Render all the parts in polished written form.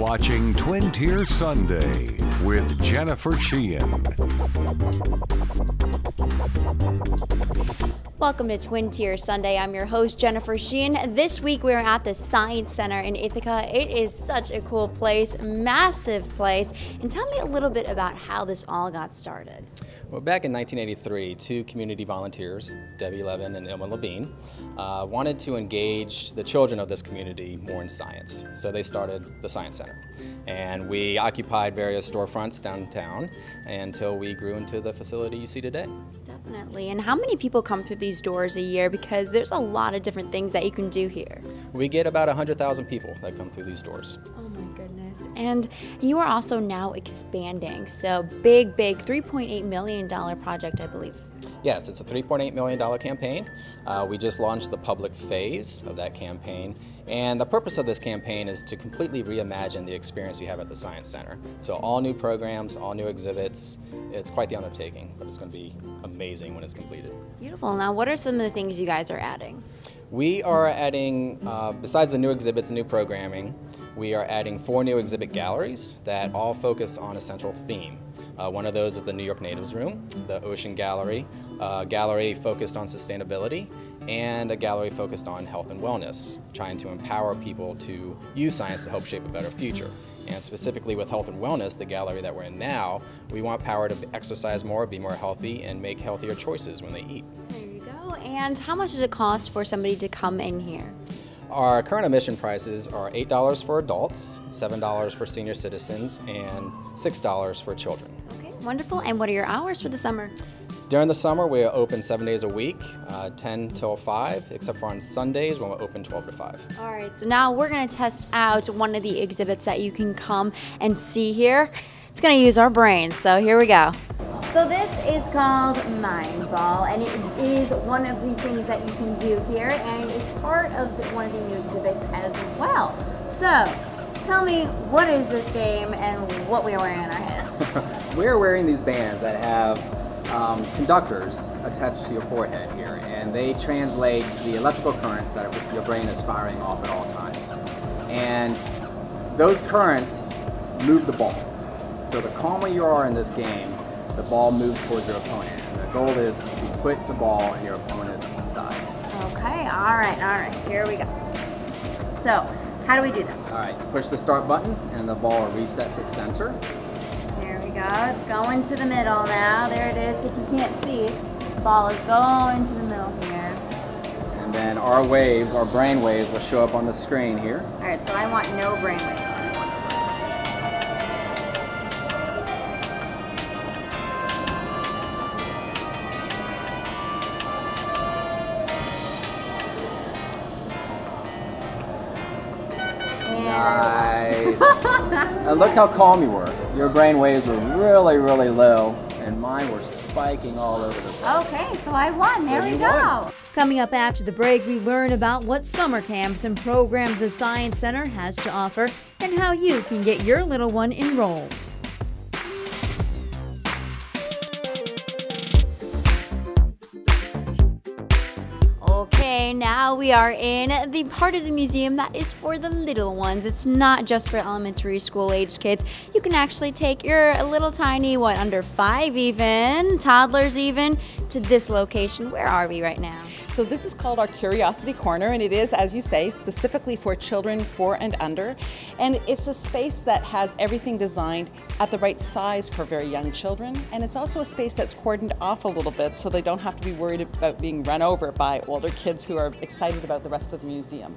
watching Twin Tier Sunday with Jennifer Sheahen. Welcome to Twin Tier Sunday. I'm your host, Jennifer Sheahen. This week we're at the Sciencenter in Ithaca. It is such a cool place, massive place. And tell me a little bit about how this all got started. Well, back in 1983, two community volunteers, Debbie Levin and Ilma Levine, wanted to engage the children of this community more in science. So they started the Sciencenter. And we occupied various storefronts downtown until we grew into the facility you see today. Definitely. And how many people come through these doors a year? Because there's a lot of different things that you can do here. We get about 100,000 people that come through these doors. Oh my goodness. And you are also now expanding. So big $3.8 million project, I believe. Yes, it's a $3.8 million campaign. We just launched the public phase of that campaign, and the purpose of this campaign is to completely reimagine the experience you have at the Sciencenter. So all new programs, all new exhibits. It's quite the undertaking, but it's going to be amazing when it's completed. Beautiful. Now, what are some of the things you guys are adding? We are adding, besides the new exhibits and new programming, we are adding 4 new exhibit galleries that all focus on a central theme. One of those is the New York Natives Room, the Ocean Gallery, a gallery focused on sustainability, and a gallery focused on health and wellness, trying to empower people to use science to help shape a better future. And specifically with health and wellness, the gallery that we're in now, we want power to exercise more, be more healthy, and make healthier choices when they eat. There you go. And how much does it cost for somebody to come in here? Our current admission prices are $8 for adults, $7 for senior citizens, and $6 for children. Okay, wonderful. And what are your hours for the summer? During the summer, we are open 7 days a week, 10 till 5, except for on Sundays when we're open 12 to 5. All right, so now we're going to test out one of the exhibits that you can come and see here. It's going to use our brains, so here we go. So this is called Mind Ball, and it is one of the things that you can do here, and it's part of one of the new exhibits as well. So, tell me, what is this game and what we are wearing on our heads? We're wearing these bands that have conductors attached to your forehead here, and they translate the electrical currents that your brain is firing off at all times. And those currents move the ball. So the calmer you are in this game, the ball moves towards your opponent. And the goal is to put the ball in your opponent's side. Okay, all right, here we go. So, how do we do this? All right, push the start button and the ball will reset to center. There we go, it's going to the middle now. There it is, if you can't see, the ball is going to the middle here. And then our waves, our brain waves, will show up on the screen here. All right, so I want no brain wave. Nice. And look how calm you were. Your brain waves were really low, and mine were spiking all over the place. Okay, so I won. There we go. Coming up after the break, we learn about what summer camps and programs the Sciencenter has to offer and how you can get your little one enrolled. Okay, now we are in the part of the museum that is for the little ones. It's not just for elementary school age kids. You can actually take your little tiny, under 5 even, toddlers even, to this location. Where are we right now? So this is called our Curiosity Corner, and it is, as you say, specifically for children 4 and under. And it's a space that has everything designed at the right size for very young children. And it's also a space that's cordoned off a little bit so they don't have to be worried about being run over by older kids who are excited about the rest of the museum.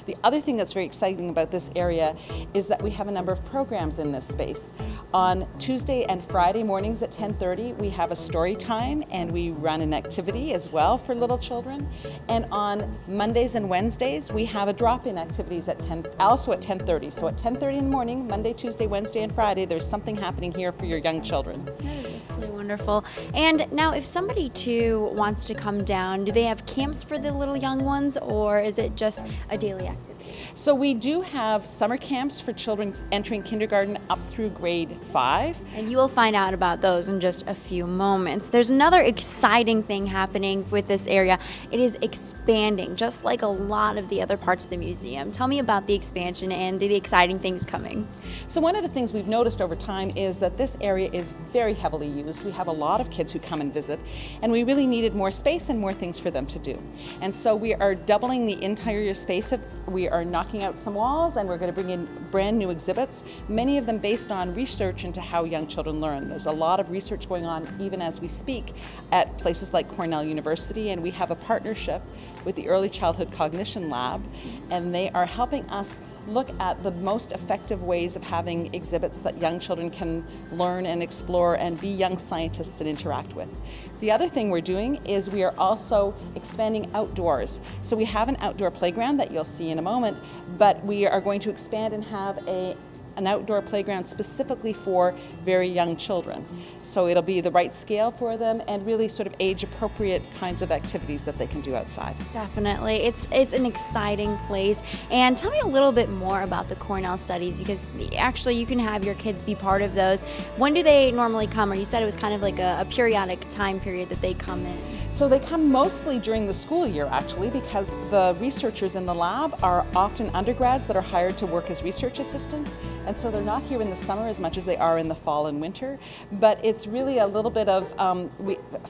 The other thing that's very exciting about this area is that we have a number of programs in this space. On Tuesday and Friday mornings at 10:30, we have a story time, and we run an activity as well for little children. And on Mondays and Wednesdays, we have a drop-in activities at 10:30. So at 10:30 in the morning, Monday, Tuesday, Wednesday, and Friday, there's something happening here for your young children. That's really wonderful. And now, if somebody too wants to come down, do they have camps for the little young ones, or is it just a daily activity? So we do have summer camps for children entering kindergarten up through grade 5. And you will find out about those in just a few moments. There's another exciting thing happening with this area. It is expanding, just like a lot of the other parts of the museum. Tell me about the expansion and the exciting things coming. So one of the things we've noticed over time is that this area is very heavily used. We have a lot of kids who come and visit, and we really needed more space and more things for them to do. And so we are doubling the interior space. We are knocking out some walls, and we're going to bring in brand new exhibits, many of them based on research into how young children learn. There's a lot of research going on even as we speak at places like Cornell University, and we have a partnership with the Early Childhood Cognition Lab, and they are helping us look at the most effective ways of having exhibits that young children can learn and explore and be young scientists and interact with. The other thing we're doing is we are also expanding outdoors. So we have an outdoor playground that you'll see in a moment, but we are going to expand and have an outdoor playground specifically for very young children. So it'll be the right scale for them and really sort of age-appropriate kinds of activities that they can do outside. Definitely. It's an exciting place. And tell me a little bit more about the Cornell studies, because actually you can have your kids be part of those. When do they normally come? Or you said it was kind of like a periodic time period that they come in. So they come mostly during the school year, actually, because the researchers in the lab are often undergrads that are hired to work as research assistants, and so they're not here in the summer as much as they are in the fall and winter, but it's really a little bit of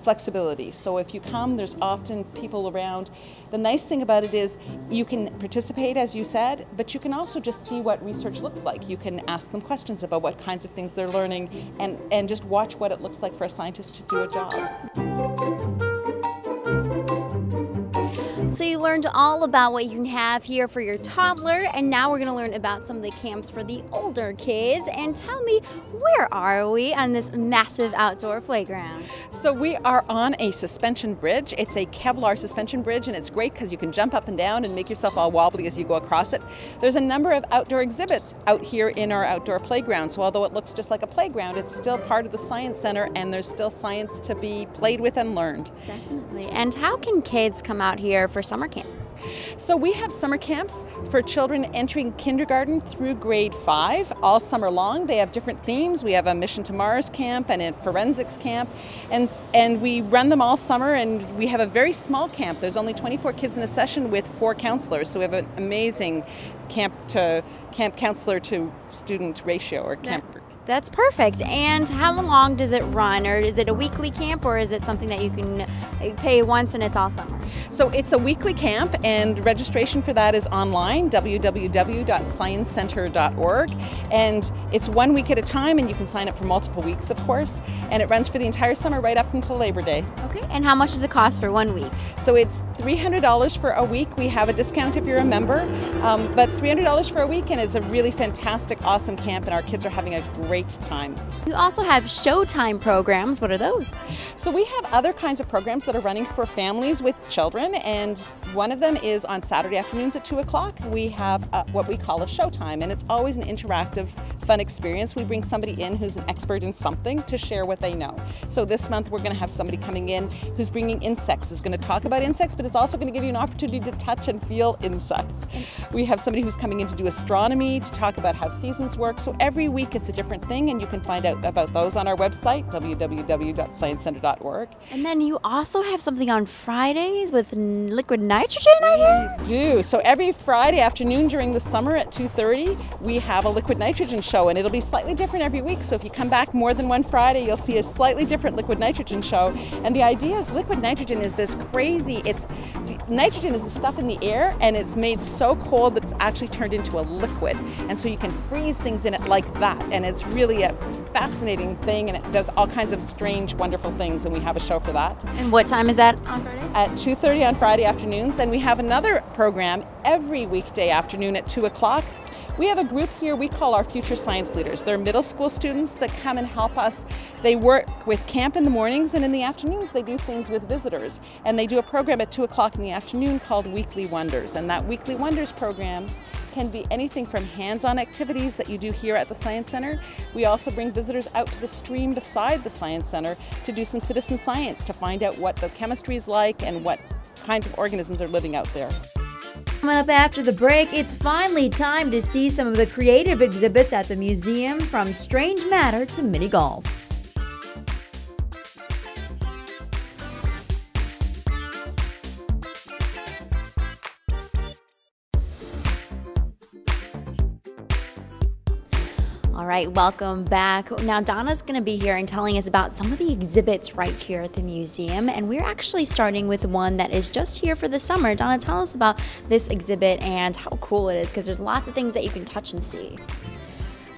flexibility. So if you come, there's often people around. The nice thing about it is you can participate, as you said, but you can also just see what research looks like. You can ask them questions about what kinds of things they're learning and just watch what it looks like for a scientist to do a job. So you learned all about what you can have here for your toddler, and now we're going to learn about some of the camps for the older kids. And tell me, where are we on this massive outdoor playground? So we are on a suspension bridge. It's a Kevlar suspension bridge, and it's great because you can jump up and down and make yourself all wobbly as you go across it. There's a number of outdoor exhibits out here in our outdoor playground. So although it looks just like a playground, it's still part of the Science Center, and there's still science to be played with and learned. Definitely. And how can kids come out here for summer camp? So we have summer camps for children entering kindergarten through grade 5 all summer long. They have different themes. We have a Mission to Mars camp and a forensics camp, and we run them all summer, and we have a very small camp. There's only 24 kids in a session with 4 counselors, so we have an amazing camp counselor to student ratio, or camp. That's perfect. And how long does it run? Or is it a weekly camp, or is it something that you can pay once and it's all summer? So it's a weekly camp, and registration for that is online, www.sciencenter.org. And it's 1 week at a time, and you can sign up for multiple weeks, of course. And it runs for the entire summer right up until Labor Day. Okay. And how much does it cost for 1 week? So it's $300 for a week. We have a discount if you're a member, but $300 for a week, and it's a really fantastic, awesome camp, and our kids are having a great time. You also have Showtime programs. What are those? So we have other kinds of programs that are running for families with children, and one of them is on Saturday afternoons at 2 o'clock. We have what we call a Showtime, and it's always an interactive, fun experience. We bring somebody in who's an expert in something to share what they know. So this month we're going to have somebody coming in who's bringing insects, is going to talk about insects, but it's also going to give you an opportunity to touch and feel insects. We have somebody who's coming in to do astronomy, to talk about how seasons work. So every week it's a different thing, and you can find out about those on our website, www.sciencenter.org. And then you also have something on Fridays with liquid nitrogen, I hear? We do. So every Friday afternoon during the summer at 2:30, we have a liquid nitrogen show, and it'll be slightly different every week. So if you come back more than one Friday, you'll see a slightly different liquid nitrogen show. And the idea is liquid nitrogen is this crazy, nitrogen is the stuff in the air, and it's made so cold that it's actually turned into a liquid. And so you can freeze things in it like that, and it's really a fascinating thing, and it does all kinds of strange, wonderful things, and we have a show for that. And what time is that on Friday? At 2:30 on Friday afternoons, and we have another program every weekday afternoon at 2 o'clock. We have a group here we call our Future Science Leaders. They're middle school students that come and help us. They work with camp in the mornings, and in the afternoons they do things with visitors. And they do a program at 2 o'clock in the afternoon called Weekly Wonders. And that Weekly Wonders program can be anything from hands-on activities that you do here at the Science Center. We also bring visitors out to the stream beside the Science Center to do some citizen science, to find out what the chemistry is like and what kinds of organisms are living out there. Coming up after the break, it's finally time to see some of the creative exhibits at the museum, from strange matter to mini golf. All right, welcome back. Now Donna's going to be here and telling us about some of the exhibits right here at the museum, and we're actually starting with one that is just here for the summer. Donna, tell us about this exhibit and how cool it is, because there's lots of things that you can touch and see.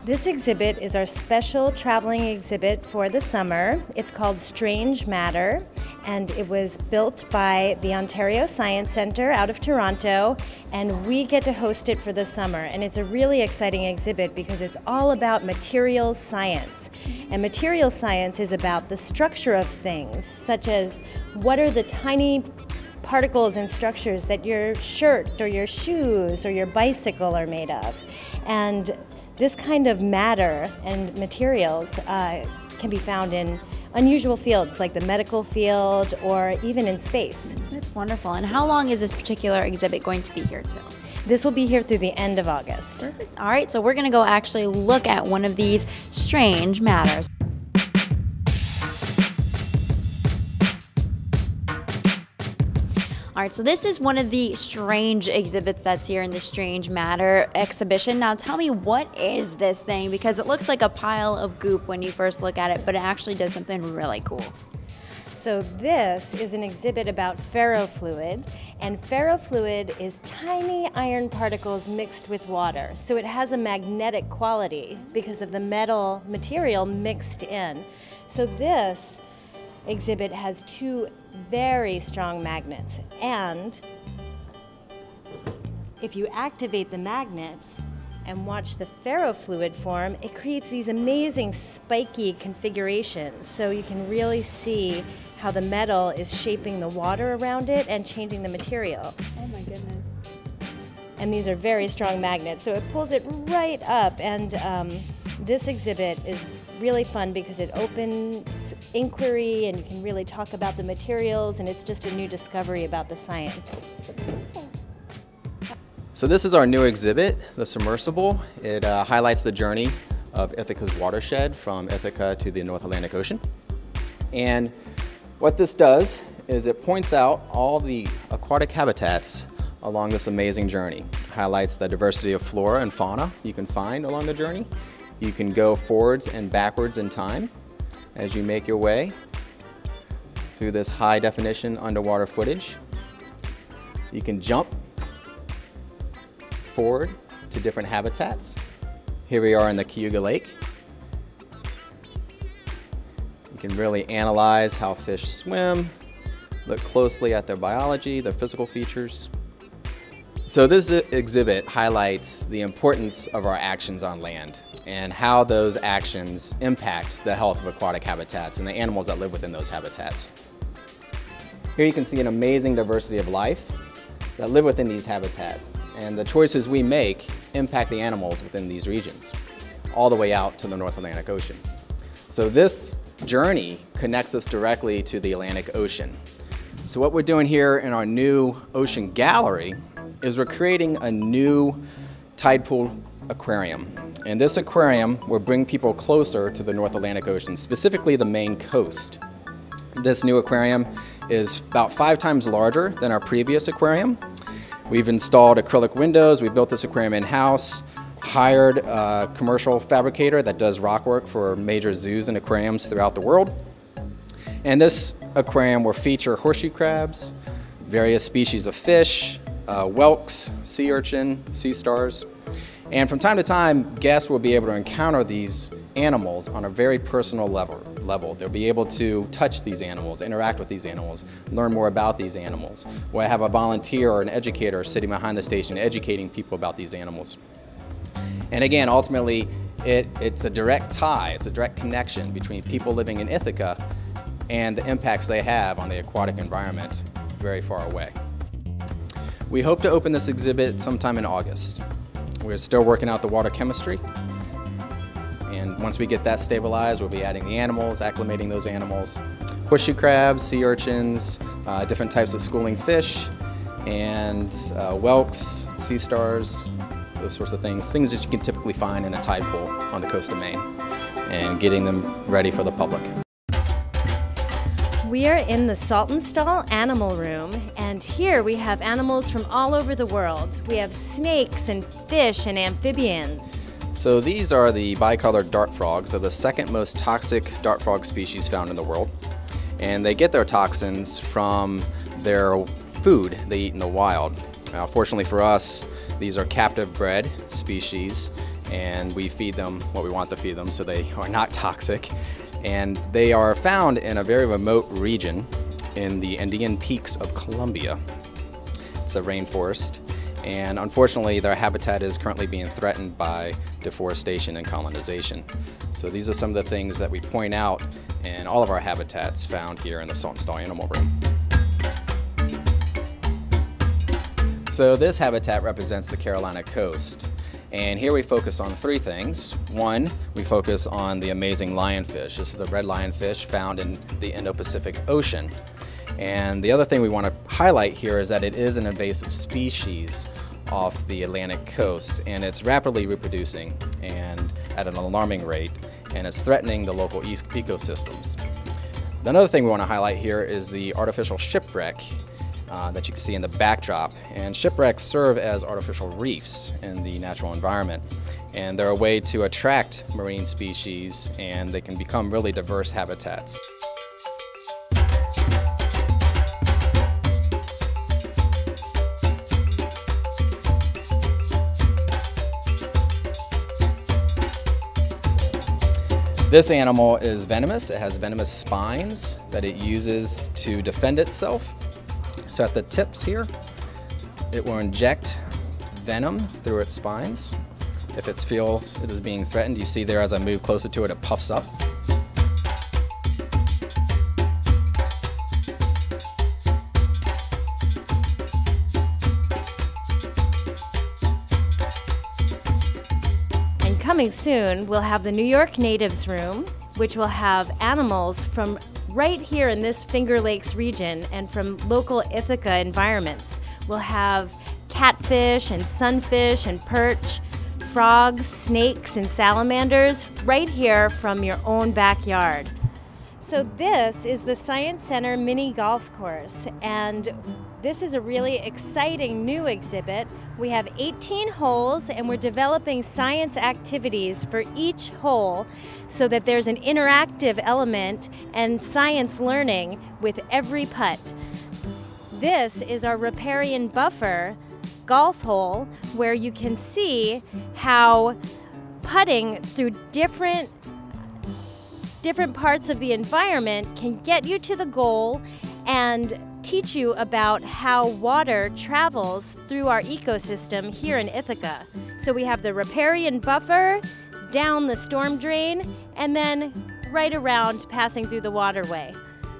This exhibit is our special traveling exhibit for the summer. It's called Strange Matter, and it was built by the Ontario Sciencenter out of Toronto, and we get to host it for the summer. And it's a really exciting exhibit because it's all about materials science. And materials science is about the structure of things, such as what are the tiny particles and structures that your shirt or your shoes or your bicycle are made of. And this kind of matter and materials can be found in unusual fields like the medical field or even in space. That's wonderful. And how long is this particular exhibit going to be here till? This will be here through the end of August. Perfect. All right, so we're going to go actually look at one of these strange matters. All right, so this is one of the strange exhibits that's here in the Strange Matter exhibition. Now tell me, what is this thing? Because it looks like a pile of goop when you first look at it, but it actually does something really cool. So this is an exhibit about ferrofluid, and ferrofluid is tiny iron particles mixed with water. So it has a magnetic quality because of the metal material mixed in. So this exhibit has two very strong magnets, and if you activate the magnets and watch the ferrofluid form, it creates these amazing spiky configurations, so you can really see how the metal is shaping the water around it and changing the material. Oh my goodness. And these are very strong magnets, so it pulls it right up. And this exhibit is really fun because it opens inquiry and you can really talk about the materials, and it's just a new discovery about the science. So this is our new exhibit, the Submersible. It highlights the journey of Ithaca's watershed from Ithaca to the North Atlantic Ocean. And what this does is it points out all the aquatic habitats along this amazing journey. Highlights the diversity of flora and fauna you can find along the journey. You can go forwards and backwards in time as you make your way through this high definition underwater footage. You can jump forward to different habitats. Here we are in the Cayuga Lake. You can really analyze how fish swim, look closely at their biology, their physical features. So this exhibit highlights the importance of our actions on land and how those actions impact the health of aquatic habitats and the animals that live within those habitats. Here you can see an amazing diversity of life that live within these habitats, and the choices we make impact the animals within these regions, all the way out to the North Atlantic Ocean. So this journey connects us directly to the Atlantic Ocean. So what we're doing here in our new ocean gallery is we're creating a new tide pool aquarium. And this aquarium will bring people closer to the North Atlantic Ocean, specifically the Maine coast. This new aquarium is about 5 times larger than our previous aquarium. We've installed acrylic windows, we built this aquarium in-house, hired a commercial fabricator that does rock work for major zoos and aquariums throughout the world. And this aquarium will feature horseshoe crabs, various species of fish, whelks, sea urchin, sea stars. And from time to time, guests will be able to encounter these animals on a very personal level. They'll be able to touch these animals, interact with these animals, learn more about these animals. We'll have a volunteer or an educator sitting behind the station educating people about these animals. And again, ultimately, it's a direct tie, it's a direct connection between people living in Ithaca and the impacts they have on the aquatic environment very far away. We hope to open this exhibit sometime in August. We're still working out the water chemistry, and once we get that stabilized, we'll be adding the animals, acclimating those animals, horseshoe crabs, sea urchins, different types of schooling fish, and whelks, sea stars, those sorts of things that you can typically find in a tide pool on the coast of Maine, and getting them ready for the public. We are in the Saltonstall Animal Room, and here we have animals from all over the world. We have snakes and fish and amphibians. So these are the bicolored dart frogs. They're the second most toxic dart frog species found in the world. And they get their toxins from their food they eat in the wild. Now, fortunately for us, these are captive bred species, and we feed them what we want to feed them, so they are not toxic. And they are found in a very remote region in the Andean peaks of Colombia. It's a rainforest, and unfortunately their habitat is currently being threatened by deforestation and colonization. So these are some of the things that we point out in all of our habitats found here in the Saltonstall Animal Room. So this habitat represents the Carolina coast. And here we focus on three things. One, we focus on the amazing lionfish. This is the red lionfish found in the Indo-Pacific Ocean. And the other thing we want to highlight here is that it is an invasive species off the Atlantic coast, and it's rapidly reproducing and at an alarming rate, and it's threatening the local ecosystems. Another thing we want to highlight here is the artificial shipwreck that you can see in the backdrop. And shipwrecks serve as artificial reefs in the natural environment, and they're a way to attract marine species, and they can become really diverse habitats. This animal is venomous. It has venomous spines that it uses to defend itself. So at the tips here, it will inject venom through its spines. If it feels it is being threatened, you see there as I move closer to it, it puffs up. And coming soon, we'll have the New York Natives Room, which will have animals from right here in this Finger Lakes region and from local Ithaca environments. We'll have catfish and sunfish and perch, frogs, snakes, and salamanders right here from your own backyard. So this is the Sciencenter mini golf course, and this is a really exciting new exhibit. We have 18 holes, and we're developing science activities for each hole so that there's an interactive element and science learning with every putt. This is our riparian buffer golf hole, where you can see how putting through different parts of the environment can get you to the goal and teach you about how water travels through our ecosystem here in Ithaca. So we have the riparian buffer, down the storm drain, and then right around passing through the waterway.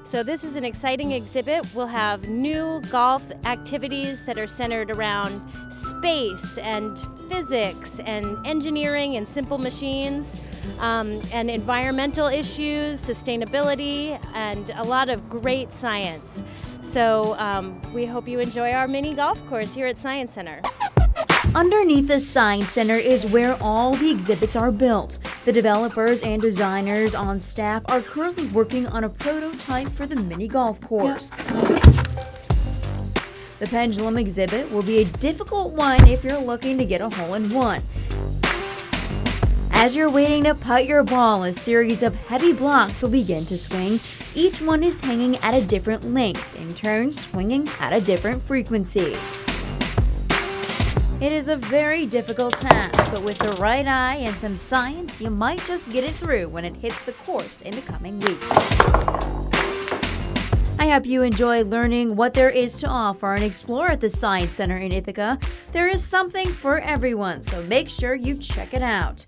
So this is an exciting exhibit. We'll have new golf activities that are centered around space and physics and engineering and simple machines, and environmental issues, sustainability, and a lot of great science. So we hope you enjoy our mini golf course here at Sciencenter. Underneath the Science Center is where all the exhibits are built. The developers and designers on staff are currently working on a prototype for the mini golf course. The pendulum exhibit will be a difficult one if you're looking to get a hole-in-one. As you're waiting to putt your ball, a series of heavy blocks will begin to swing. Each one is hanging at a different length, in turn swinging at a different frequency. It is a very difficult task, but with the right eye and some science, you might just get it through when it hits the course in the coming weeks. I hope you enjoy learning what there is to offer and explore at the Science Center in Ithaca. There is something for everyone, so make sure you check it out.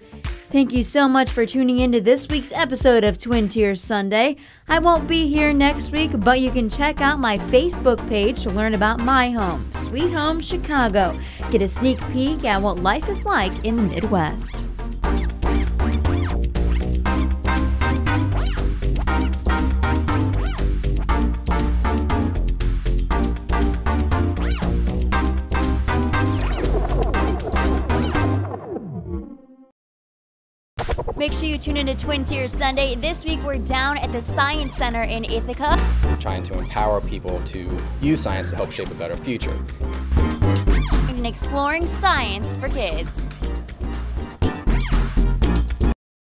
Thank you so much for tuning in to this week's episode of Twin Tiers Sunday. I won't be here next week, but you can check out my Facebook page to learn about my home, Sweet Home Chicago. Get a sneak peek at what life is like in the Midwest. make sure you tune into Twin Tier Sunday. This week we're down at the Sciencenter in Ithaca. Trying to empower people to use science to help shape a better future. And exploring science for kids.